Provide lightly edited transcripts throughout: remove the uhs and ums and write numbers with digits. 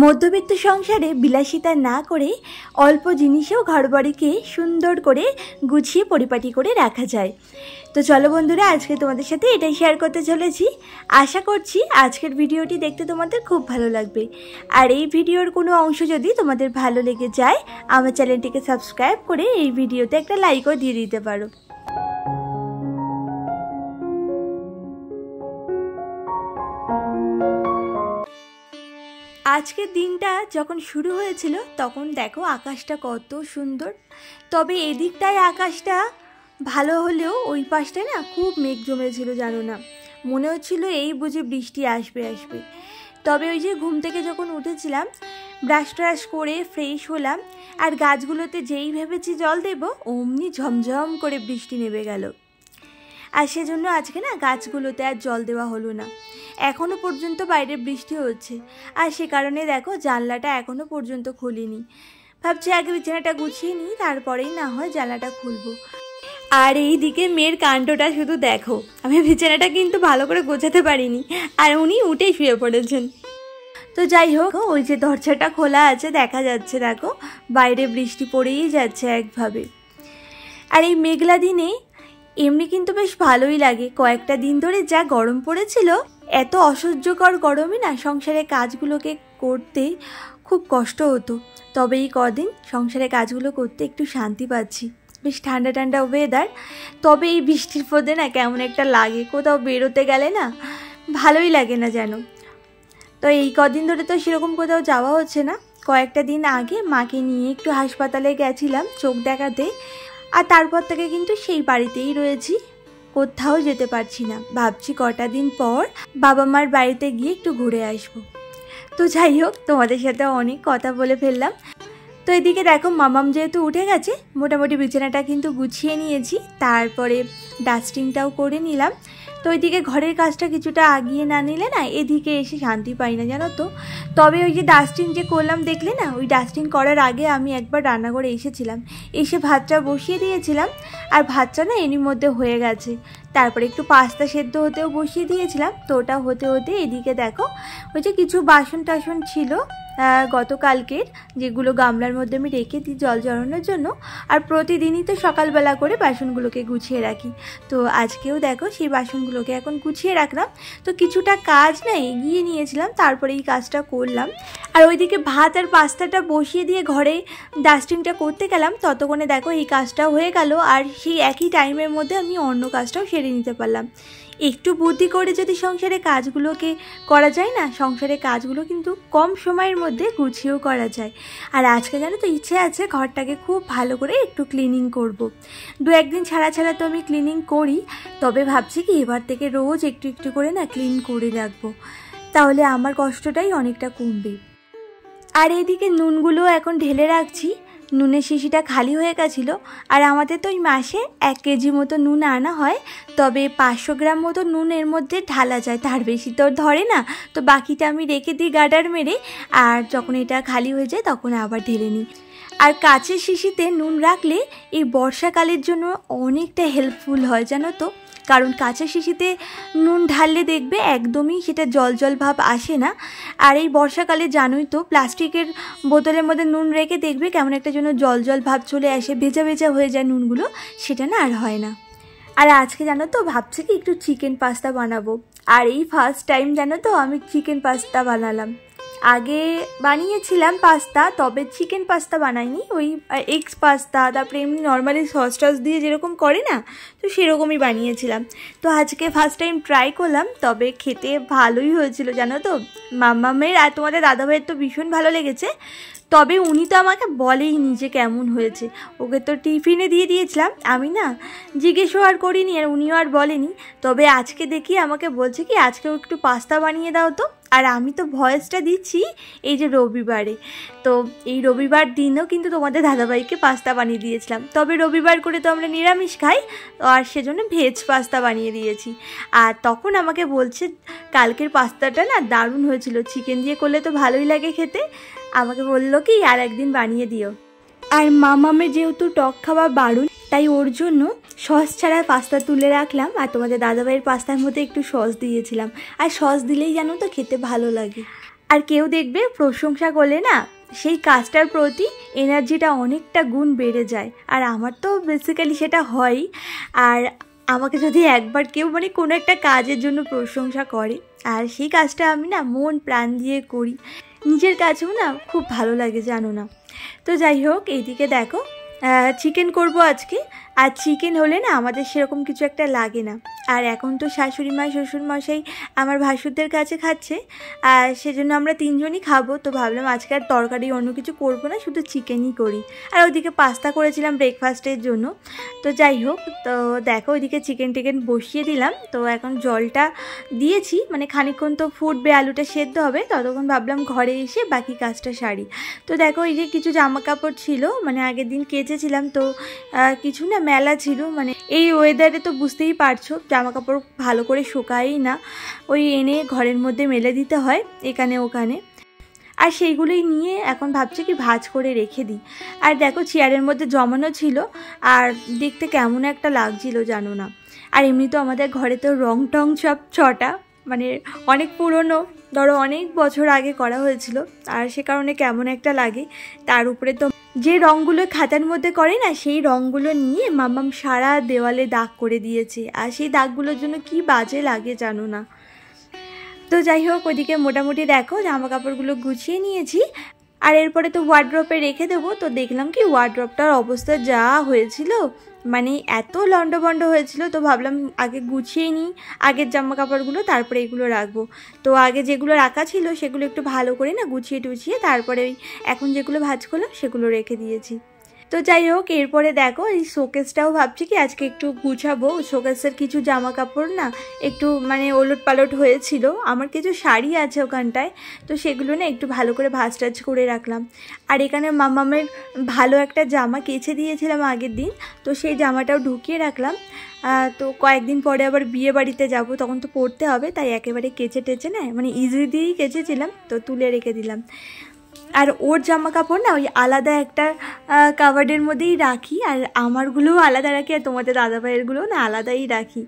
মধ্যবিত্ত সংসারে বিলাসিতা না করে অল্প জিনিসেও ঘরবাড়িকে সুন্দর করে গুছিয়ে পরিপাটি করে রাখা যায়। তো চলো বন্ধুরা, আজকে তোমাদের সাথে এটাই শেয়ার করতে চলেছি। আশা করছি আজকের ভিডিওটি দেখতে তোমাদের খুব ভালো লাগবে। আর এই ভিডিওর কোনো অংশ যদি তোমাদের ভালো লেগে যায়, আমার চ্যানেলটিকে সাবস্ক্রাইব করে এই ভিডিওতে একটা লাইকও দিয়ে দিতে পারো। আজকের দিনটা যখন শুরু হয়েছিল তখন দেখো আকাশটা কত সুন্দর। তবে এদিকটায় আকাশটা ভালো হলেও ওই পাশটায় না খুব মেঘ জমেছিল, জানো না, মনে হচ্ছিল এই বুঝি বৃষ্টি আসবে। তবে ওই যে ঘুম থেকে যখন উঠেছিলাম, ব্রাশ ট্রাশ করে ফ্রেশ হলাম, আর গাছগুলোতে যেই ভেবেছি জল দেব, অমনি ঝমঝম করে বৃষ্টি নেমে গেল। আর সেজন্য আজকে না গাছগুলোতে আর জল দেওয়া হলো না। এখনও পর্যন্ত বাইরে বৃষ্টি হচ্ছে, আর সে কারণে দেখো জানলাটা এখনও পর্যন্ত খুলিনি। ভাবছি আগে বিছানাটা গুছিয়ে নিই, তারপরেই না হয় জানলাটা খুলবো। আর এই দিকে মেয়ের কাণ্ডটা শুধু দেখো, আমি বিছানাটা কিন্তু ভালো করে গোছাতে পারিনি, আর উনি উঠেই শুয়ে পড়েছেন। তো যাই হোক, ওই যে দরজাটা খোলা আছে দেখা যাচ্ছে, দেখো বাইরে বৃষ্টি পড়েই যাচ্ছে একভাবে। আর এই মেঘলা দিনে এমনি কিন্তু বেশ ভালোই লাগে। কয়েকটা দিন ধরে যা গরম পড়েছিল, এত অসহ্যকর গরমে না সংসারে কাজগুলোকে করতে খুব কষ্ট হতো। তবে এই কদিন সংসারে কাজগুলো করতে একটু শান্তি পাচ্ছি। বেশ ঠান্ডা ঠান্ডা ওয়েদার, তবে এই বৃষ্টির মধ্যে না কেমন একটা লাগে, কোথাও বেরোতে গেলে না ভালোই লাগে না যেন। তো এই কদিন ধরে তো সেরকম কোথাও যাওয়া হচ্ছে না। কয়েকটা দিন আগে মাকে নিয়ে একটু হাসপাতালে গেছিলাম চোখ দেখাতে, আর তারপর থেকে কিন্তু সেই বাড়িতেই রয়েছি, কোথাও যেতে পারছি না। ভাবছি কটা দিন পর বাবা মার বাড়িতে গিয়ে একটু ঘুরে আসবো। তো যাই হোক, তোমাদের সাথে অনেক কথা বলে ফেললাম। তো এদিকে দেখো মামাম যেহেতু উঠে গেছে, মোটামুটি বিছানাটা কিন্তু গুছিয়ে নিয়েছি, তারপরে ডাস্টিংটাও করে নিলাম। তো ওইদিকে ঘরের কাজটা কিছুটা আগিয়ে না নিলে না এদিকে এসে শান্তি পাই না, জানো তো। তবে ওই যে ডাস্টিং যে করলাম দেখলে না, ওই ডাস্টিং করার আগে আমি একবার রান্নাঘরে এসেছিলাম, এসে ভাতটা বসিয়ে দিয়েছিলাম, আর ভাতটা না এরই মধ্যে হয়ে গেছে। তারপরে একটু পাস্তা সেদ্ধ হতেও বসিয়ে দিয়েছিলাম। তো ওটা হতে হতে এদিকে দেখো ওই যে কিছু বাসন টাসন ছিল গতকালকের, যেগুলো গামলার মধ্যে আমি রেখে দিই জল জড়ানোর জন্য, আর প্রতিদিনই তো সকালবেলা করে বাসনগুলোকে গুছিয়ে রাখি। তো আজকেও দেখো সেই বাসনগুলোকে এখন গুছিয়ে রাখলাম। তো কিছুটা কাজ না এগিয়ে নিয়েছিলাম, তারপরে এই কাজটা করলাম। আর ওইদিকে ভাত আর পাস্তাটা বসিয়ে দিয়ে ঘরে ডাস্টিংটা করতে গেলাম, ততক্ষণে দেখো এই কাজটাও হয়ে গেল, আর সেই একই টাইমের মধ্যে আমি অন্য কাজটাও সেরে নিতে পারলাম। একটু বুদ্ধি করে যদি সংসারে কাজগুলোকে করা যায় না, সংসারে কাজগুলো কিন্তু কম সময়ের মধ্যে গুছিয়েও করা যায়। আর আজকে জানো তো ইচ্ছে আছে ঘরটাকে খুব ভালো করে একটু ক্লিনিং করব। দু একদিন ছাড়া ছাড়া তো আমি ক্লিনিং করি, তবে ভাবছি কি এবার থেকে রোজ একটু একটু করে না ক্লিন করে রাখবো, তাহলে আমার কষ্টটাই অনেকটা কমবে। আর এদিকে নুনগুলো এখন ঢেলে রাখছি। নুনের শিশিটা খালি হয়ে গেছিলো, আর আমাদের তো ওই মাসে 1 কেজি মতো নুন আনা হয়, তবে 500 গ্রাম মতো নুন এর মধ্যে ঢালা যায়, তার বেশি তো ধরে না। তো বাকিটা আমি রেখে দিই গার্ডার মেরে, আর যখন এটা খালি হয়ে যায় তখন আবার ঢেলে নিই। আর কাচের শিশিতে নুন রাখলে এই বর্ষাকালের জন্য অনেকটা হেল্পফুল হয়, জানো তো। কারণ কাঁচা শিশিতে নুন ঢাললে দেখবে একদমই সেটা জল জল ভাব আসে না। আর এই বর্ষাকালে জানোই তো, প্লাস্টিকের বোতলের মধ্যে নুন রেখে দেখবে কেমন একটা যেন জল জল ভাব চলে আসে, ভেজা ভেজা হয়ে যায় নুনগুলো, সেটা না আর হয় না। আর আজকে জানো তো ভাবছি কি একটু চিকেন পাস্তা বানাবো। আর এই ফার্স্ট টাইম জানো তো আমি চিকেন পাস্তা বানালাম। আগে বানিয়েছিলাম পাস্তা, তবে চিকেন পাস্তা বানাইনি, ওই এগস পাস্তা, তারপরে এমনি নর্মালি সস টস দিয়ে যেরকম করে না, তো সেরকমই বানিয়েছিলাম। তো আজকে ফার্স্ট টাইম ট্রাই করলাম, তবে খেতে ভালোই হয়েছিল জানো তো। মাম্মামের আর তোমাদের দাদাভাইয়ের তো ভীষণ ভালো লেগেছে, তবে উনি তো আমাকে বলেইনি যে কেমন হয়েছে। ওকে তো টিফিনে দিয়ে দিয়েছিলাম, আমি না জিজ্ঞেসও আর করিনি, আর উনিও আর বলেনি। তবে আজকে দেখি আমাকে বলছে কি আজকেও একটু পাস্তা বানিয়ে দাও তো। আর আমি তো ভয়েসটা দিচ্ছি এই যে রবিবারে, তো এই রবিবার দিনও কিন্তু তোমাদের দাদাভাইকে পাস্তা বানিয়ে দিয়েছিলাম। তবে রবিবার করে তো আমরা নিরামিষ খাই, আর সেজন্য ভেজ পাস্তা বানিয়ে দিয়েছি। আর তখন আমাকে বলছে কালকের পাস্তাটা না দারুণ হয়েছিল, চিকেন দিয়ে করলে তো ভালোই লাগে খেতে। আমাকে বললো কি আর একদিন বানিয়ে দিও। আর মামামের যেহেতু টক খাওয়া বারণ, তাই ওর জন্য সস ছাড়া পাস্তা তুলে রাখলাম, আর তোমাদের দাদাভাইয়ের পাস্তার মধ্যে একটু সস দিয়েছিলাম। আর সস দিলেই জানো তো খেতে ভালো লাগে। আর কেউ দেখবে প্রশংসা করলে না সেই কাজটার প্রতি এনার্জিটা অনেকটা গুণ বেড়ে যায়। আর আমার তো বেসিক্যালি সেটা হয়। আর আমাকে যদি একবার কেউ মানে কোনো একটা কাজের জন্য প্রশংসা করে আর সেই কাজটা আমি না মন প্রাণ দিয়ে করি, নিজের কাছেও না খুব ভালো লাগে জানো না। তো যাই হোক, এইদিকে দেখো চিকেন করব আজকে। আর চিকেন হলে না আমাদের সেরকম কিছু একটা লাগে না। আর এখন তো শাশুড়ি মা শ্বশুরমশাই আমার ভাসুরদের কাছে খাচ্ছে, আর সেজন্য আমরা তিনজনই খাবো। তো ভাবলাম আজকে আর তরকারি অন্য কিছু করবো না, শুধু চিকেনই করি। আর ওইদিকে পাস্তা করেছিলাম ব্রেকফাস্টের জন্য। তো যাই হোক, তো দেখো ওইদিকে চিকেন টিকেন বসিয়ে দিলাম। তো এখন জলটা দিয়েছি, মানে খানিকক্ষণ তো ফুটবে, আলুটা সেদ্ধ হবে, ততক্ষণ ভাবলাম ঘরে এসে বাকি কাজটা সারি। তো দেখো এই যে কিছু জামা কাপড় ছিল, মানে আগের দিন কেচেছিলাম, তো কিছু না মেলা ছিল। মানে এই ওয়েদারে তো বুঝতেই পারছো জামা কাপড় ভালো করে শুকায়ই না, ওই এনে ঘরের মধ্যে মেলে দিতে হয় এখানে ওখানে। আর সেইগুলোই নিয়ে এখন ভাবছি কি ভাঁজ করে রেখে দিই। আর দেখো চেয়ারের মধ্যে জমানো ছিল, আর দেখতে কেমন একটা লাগছিল জানো না। আর এমনি তো আমাদের ঘরে তো রং টং সব ছটা, মানে অনেক পুরনো, ধরো অনেক বছর আগে করা হয়েছিল, আর সে কারণে কেমন একটা লাগে। তার উপরে তো যে রঙগুলো খাতার মধ্যে করে না, সেই রঙগুলো নিয়ে মাম্মাম সারা দেওয়ালে দাগ করে দিয়েছে। আর সেই দাগগুলোর জন্য কি বাজে লাগে জানো না। তো যাই হোক, ওইদিকে মোটামুটি দেখো জামা কাপড়গুলো গুছিয়ে নিয়েছি। আর এরপরে তো ওয়ার্ড্রপে রেখে দেবো। তো দেখলাম কি ওয়ার্ড্রপটার অবস্থা যা হয়েছিল, মানে এত লন্ডভন্ড হয়েছিল। তো ভাবলাম আগে গুছিয়ে নিই আগের জামা কাপড়গুলো, তারপরে এগুলো রাখবো। তো আগে যেগুলো রাখা ছিল সেগুলো একটু ভালো করে না গুছিয়ে টুছিয়ে তারপরে এখন যেগুলো ভাঁজ করলাম সেগুলো রেখে দিয়েছি। তো যাই হোক, এরপরে দেখো এই শোকেসটাও ভাবছি কি আজকে একটু গুছাবো। শোকেসের কিছু জামা কাপড় না একটু মানে ওলট পালট হয়েছিল, আমার কিছু শাড়ি আছে ওখানটায়, তো সেগুলো না একটু ভালো করে ভাঁজ টাজ করে রাখলাম। আর এখানে মামামের ভালো একটা জামা কেচে দিয়েছিলাম আগের দিন, তো সেই জামাটাও ঢুকিয়ে রাখলাম। তো কয়েকদিন পরে আবার বিয়ে বাড়িতে যাব, তখন তো পরতে হবে, তাই একেবারে কেচে টেচে নেয় মানে ইজি দিয়েই কেচেছিলাম, তো তুলে রেখে দিলাম। আর ওর জামা কাপড় না ওই আলাদা একটা কাভার্ডের মধ্যেই রাখি, আর আমারগুলোও আলাদা রাখি, আর তোমাদের দাদাভাইয়েরগুলোও না আলাদাই রাখি।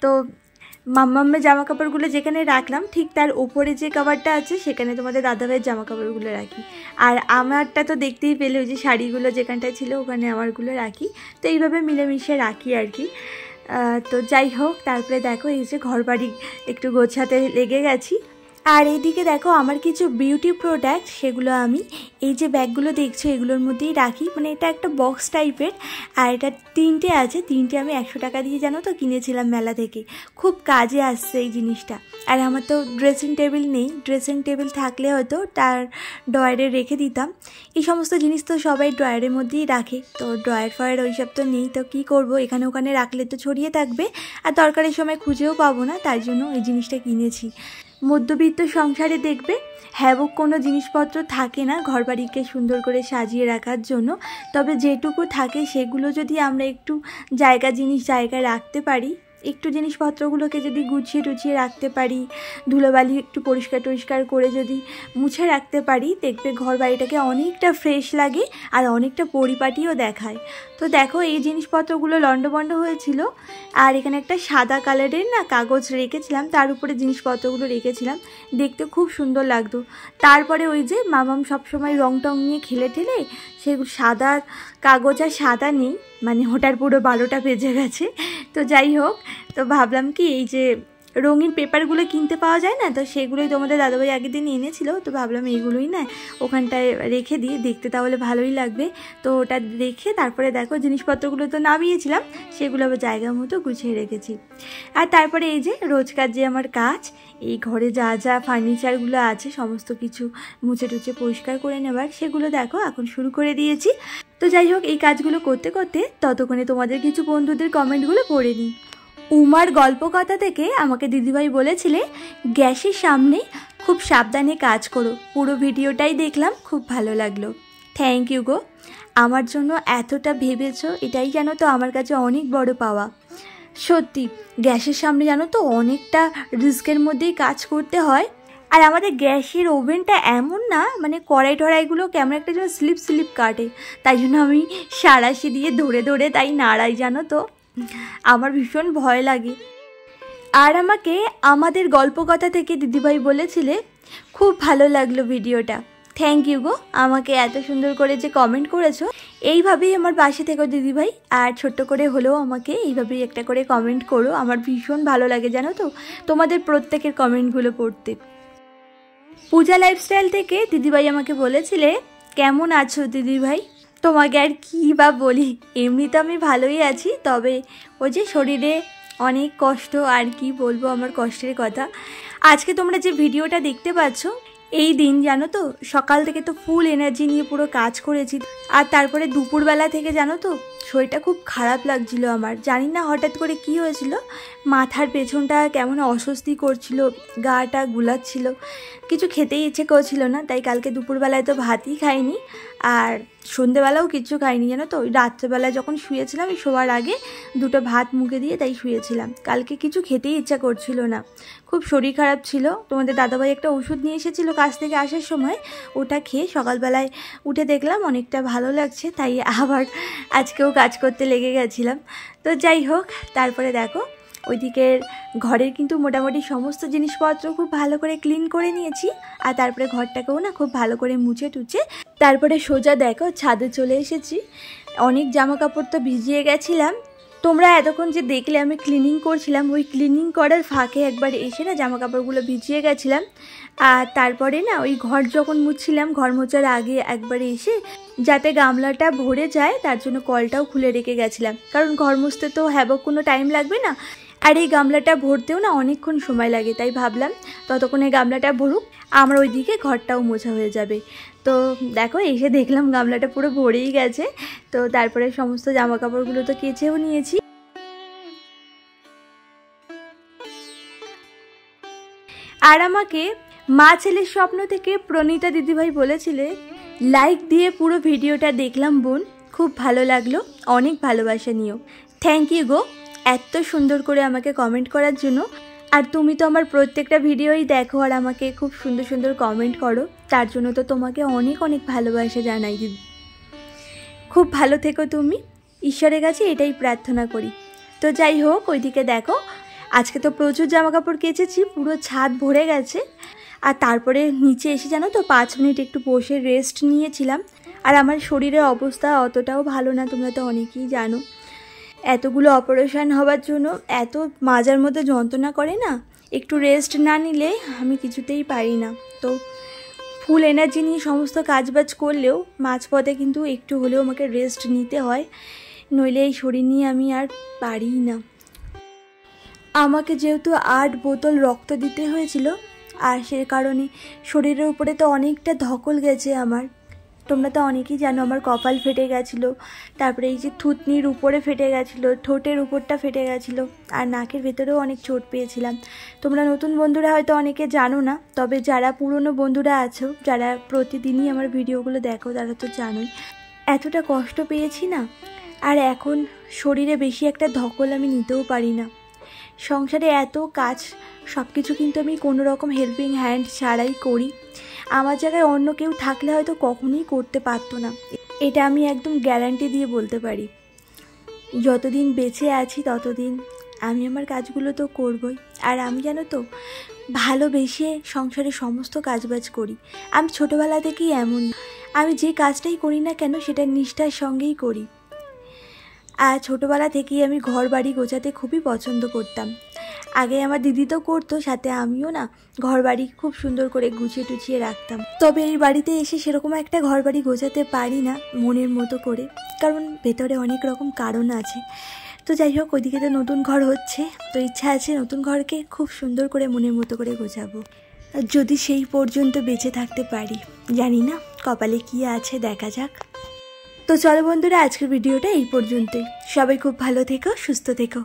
তো মাম্মামের জামা কাপড়গুলো যেখানে রাখলাম ঠিক তার ওপরে যে কাভারটা আছে সেখানে তোমাদের দাদাভাইয়ের জামা কাপড়গুলো রাখি। আর আমারটা তো দেখতেই পেলে ওই যে শাড়িগুলো যেখানটায় ছিল ওখানে আমারগুলো রাখি। তো এইভাবে মিলেমিশে রাখি আর কি। তো যাই হোক, তারপরে দেখো এই যে ঘর বাড়ি একটু গোছাতে লেগে গেছি। আর এইদিকে দেখো আমার কিছু বিউটি প্রোডাক্ট, সেগুলো আমি এই যে ব্যাগগুলো দেখছো এগুলোর মধ্যেই রাখি। মানে এটা একটা বক্স টাইপের, আর এটা তিনটে আছে, তিনটে আমি 100 টাকা দিয়ে জানো তো কিনেছিলাম মেলা থেকে। খুব কাজে আসছে এই জিনিসটা। আর আমার তো ড্রেসিং টেবিল নেই, ড্রেসিং টেবিল থাকলে হয়তো তার ড্রয়ারে রেখে দিতাম। এই সমস্ত জিনিস তো সবাই ড্রয়ারের মধ্যেই রাখে, তো ড্রয়ার ফয়ার ওইসব তো নেই, তো কী করবো, এখানে ওখানে রাখলে তো ছড়িয়ে থাকবে আর দরকারের সময় খুঁজেও পাবো না, তাই জন্য এই জিনিসটা কিনেছি। মধ্যবিত্ত সংসারে দেখবে হ্যাবক কোনো জিনিসপত্র থাকে না ঘরবাড়িকে সুন্দর করে সাজিয়ে রাখার জন্য, তবে যেটুকু থাকে সেগুলো যদি আমরা একটু জায়গায় রাখতে পারি, একটু জিনিসপত্রগুলোকে যদি গুছিয়ে টুছিয়ে রাখতে পারি, ধুলোবালি একটু পরিষ্কার করে যদি মুছে রাখতে পারি, দেখবে ঘর বাড়িটাকে অনেকটা ফ্রেশ লাগে আর অনেকটা পরিপাটিও দেখায়। তো দেখো এই জিনিসপত্রগুলো লন্ডভন্ড হয়েছিল, আর এখানে একটা সাদা কালারের না কাগজ রেখেছিলাম, তার উপরে জিনিসপত্রগুলো রেখেছিলাম, দেখতে খুব সুন্দর লাগতো। তারপরে ওই যে মামাম সবসময় রং টং নিয়ে খেলে ঠেলে সেগুলো সাদা কাগজ আর সাদা নেই, মানে ওটার পুরো 12টা বেজে গেছে। তো যাই হোক, তো ভাবলাম কি এই যে রঙিন পেপারগুলো কিনতে পাওয়া যায় না, তো সেগুলোই তোমাদের দাদাভাই আগের দিন এনেছিল, তো ভাবলাম এইগুলোই না ওখানটায় রেখে দিই, দেখতে তাহলে ভালোই লাগবে। তো ওটা রেখে তারপরে দেখো জিনিসপত্রগুলো তো নামিয়েছিলাম, সেগুলো আবার জায়গা মতো গুছিয়ে রেখেছি। আর তারপরে এই যে রোজকার যে আমার কাজ, এই ঘরে যা যা ফার্নিচারগুলো আছে সমস্ত কিছু মুছে টুছে পরিষ্কার করে নেবার, সেগুলো দেখো এখন শুরু করে দিয়েছি। তো যাই হোক, এই কাজগুলো করতে করতে ততক্ষণে তোমাদের কিছু বন্ধুদের কমেন্টগুলো পড়ে নিই। উমার গল্প কথা থেকে আমাকে দিদিভাই বলেছিলে গ্যাসের সামনে খুব সাবধানে কাজ করো, পুরো ভিডিওটাই দেখলাম, খুব ভালো লাগলো। থ্যাংক ইউ গো, আমার জন্য এতটা ভেবেছো, এটাই জানো তো আমার কাছে অনেক বড় পাওয়া। সত্যি গ্যাসের সামনে জানো তো অনেকটা রিস্কের মধ্যেই কাজ করতে হয়। আর আমাদের গ্যাসের ওভেনটা এমন না, মানে কড়াই টড়াইগুলো কেমন একটা যেন স্লিপ কাটে, তাই জন্য আমি সাঁড়াশি দিয়ে ধরে তাই নাড়াই জানো তো, আমার ভীষণ ভয় লাগে। আর আমাকে আমাদের গল্প কথা থেকে দিদিভাই বলেছিলে খুব ভালো লাগলো ভিডিওটা। থ্যাংক ইউ গো, আমাকে এত সুন্দর করে যে কমেন্ট করেছো। এইভাবেই আমার পাশে থেকো দিদিভাই, আর ছোট্ট করে হলেও আমাকে এইভাবেই একটা করে কমেন্ট করো। আমার ভীষণ ভালো লাগে জানো তো তোমাদের প্রত্যেকের কমেন্টগুলো পড়তে। পূজা লাইফস্টাইল থেকে দিদিভাই আমাকে বলেছিলে কেমন আছো দিদিভাই। তোমাকে আর কী বা বলি, এমনি তো আমি ভালোই আছি, তবে ওই যে শরীরে অনেক কষ্ট, আর কি বলবো আমার কষ্টের কথা। আজকে তোমরা যে ভিডিওটা দেখতে পাচ্ছ, এই দিন জানো তো সকাল থেকে তো ফুল এনার্জি নিয়ে পুরো কাজ করেছি, আর তারপরে দুপুরবেলা থেকে জানো তো শরীরটা খুব খারাপ লাগছিল আমার। জানি না হঠাৎ করে কি হয়েছিল, মাথার পেছনটা কেমন অস্বস্তি করছিল, গাটা গুলাচ্ছিল, কিছু খেতেই ইচ্ছে করছিল না। তাই কালকে দুপুরবেলায় তো ভাতই খাইনি, আর সন্ধেবেলাও কিছু খাইনি জানো তো। ওই রাত্রেবেলায় যখন শুয়েছিলাম, ওই শোয়ার আগে দুটো ভাত মুখে দিয়ে তাই শুয়েছিলাম। কালকে কিছু খেতেই ইচ্ছা করছিল না, খুব শরীর খারাপ ছিল। তোমাদের দাদাভাই একটা ওষুধ নিয়ে এসেছিলো কাজ থেকে আসার সময়, ওটা খেয়ে সকালবেলায় উঠে দেখলাম অনেকটা ভালো লাগছে, তাই আবার আজকেও কাজ করতে লেগে গেছিলাম। তো যাই হোক, তারপরে দেখো ওইদিকের ঘরের কিন্তু মোটামুটি সমস্ত জিনিসপত্র খুব ভালো করে ক্লিন করে নিয়েছি, আর তারপরে ঘরটাকেও না খুব ভালো করে মুছে টুছে তারপরে সোজা দেখো ছাদে চলে এসেছি। অনেক জামা কাপড় তো ভিজিয়ে গেছিলাম, তোমরা এতক্ষণ যে দেখলে আমি ক্লিনিং করছিলাম, ওই ক্লিনিং করার ফাঁকে একবার এসে না জামা কাপড়গুলো ভিজিয়ে গেছিলাম। আর তারপরে না ওই ঘর যখন মুছছিলাম, ঘর মোছার আগে একবার এসে যাতে গামলাটা ভরে যায় তার জন্য কলটাও খুলে রেখে গেছিলাম, কারণ ঘর মুছতে তো হ্যাবক কোনো টাইম লাগবে না, আর এই গামলাটা ভরতেও না অনেকক্ষণ সময় লাগে। তাই ভাবলাম ততক্ষণে গামলাটা ভরুক, আমার ওইদিকে ঘরটাও মোছা হয়ে যাবে। তো দেখো এসে দেখলাম গামলাটা পুরো ভরেই গেছে। তো তারপরে সমস্ত জামা কাপড়গুলো তো কেচেও নিয়েছি। আর আমাকে মা ছেলের স্বপ্ন থেকে প্রণীতা দিদিভাই বলেছিলে লাইক দিয়ে পুরো ভিডিওটা দেখলাম বোন, খুব ভালো লাগলো, অনেক ভালোবাসা নিও। থ্যাংক ইউ গো এত সুন্দর করে আমাকে কমেন্ট করার জন্য। আর তুমি তো আমার প্রত্যেকটা ভিডিওই দেখো আর আমাকে খুব সুন্দর সুন্দর কমেন্ট করো, তার জন্য তো তোমাকে অনেক অনেক ভালোবাসা জানাই দিদি। খুব ভালো থেকো তুমি, ঈশ্বরের কাছে এটাই প্রার্থনা করি। তো যাই হোক, ওইদিকে দেখো আজকে তো প্রচুর জামা কাপড় কেচেছি, পুরো ছাদ ভরে গেছে। আর তারপরে নিচে এসে জানো তো 5 মিনিট একটু বসে রেস্ট নিয়েছিলাম। আর আমার শরীরের অবস্থা অতটাও ভালো না, তোমরা তো অনেকেই জানো। এতগুলো অপারেশন হওয়ার জন্য এত মাজার মধ্যে যন্ত্রণা করে না, একটু রেস্ট না নিলে আমি কিছুতেই পারি না। তো ফুল এনার্জি নিয়ে সমস্ত কাজবাজ করলেও মাঝপথে কিন্তু একটু হলেও আমাকে রেস্ট নিতে হয়, নইলে এই শরীর নিয়ে আমি আর পারি না। আমাকে যেহেতু 8 বোতল রক্ত দিতে হয়েছিল, আর সে কারণে শরীরের উপরে তো অনেকটা ধকল গেছে আমার। তোমরা তো অনেকেই জানো আমার কপাল ফেটে গেছিলো, তারপরে এই যে থুতনির উপরে ফেটে গেছিলো, ঠোঁটের উপরটা ফেটে গেছিলো, আর নাকের ভেতরেও অনেক চোট পেয়েছিলাম। তোমরা নতুন বন্ধুরা হয়তো অনেকে জানো না, তবে যারা পুরনো বন্ধুরা আছো, যারা প্রতিদিনই আমার ভিডিওগুলো দেখো, তারা তো জানোই এতটা কষ্ট পেয়েছি না। আর এখন শরীরে বেশি একটা ধকল আমি নিতেও পারি না। সংসারে এত কাজ, সব কিছু কিন্তু আমি কোনো রকম হেল্পিং হ্যান্ড ছাড়াই করি। আমার জায়গায় অন্য কেউ থাকলে হয়তো কখনোই করতে পারতো না, এটা আমি একদম গ্যারান্টি দিয়ে বলতে পারি। যতদিন বেঁচে আছি ততদিন আমি আমার কাজগুলো তো করবই। আর আমি জানো তো ভালোবেসে সংসারে সমস্ত কাজবাজ করি। আমি ছোটোবেলা থেকেই এমন, আমি যে কাজটাই করি না কেন সেটা নিষ্ঠার সঙ্গেই করি। আর ছোটোবেলা থেকেই আমি ঘর বাড়ি গোছাতে খুবই পছন্দ করতাম। আগে আমার দিদি তো করতো, সাথে আমিও না ঘর বাড়ি খুব সুন্দর করে গুছিয়ে টুছিয়ে রাখতাম। তবে এই বাড়িতে এসে সেরকম একটা ঘর বাড়ি গোছাতে পারি না মনের মতো করে, কারণ ভেতরে অনেক রকম কারণ আছে। তো যাই হোক, ওইদিকে তো নতুন ঘর হচ্ছে, তো ইচ্ছা আছে নতুন ঘরকে খুব সুন্দর করে মনের মতো করে গোছাবো, যদি সেই পর্যন্ত বেঁচে থাকতে পারি। জানি না কপালে কি আছে, দেখা যাক। তো চলো বন্ধুরা, আজকের ভিডিওটা এই পর্যন্তই। সবাই খুব ভালো থেকো, সুস্থ থেকো।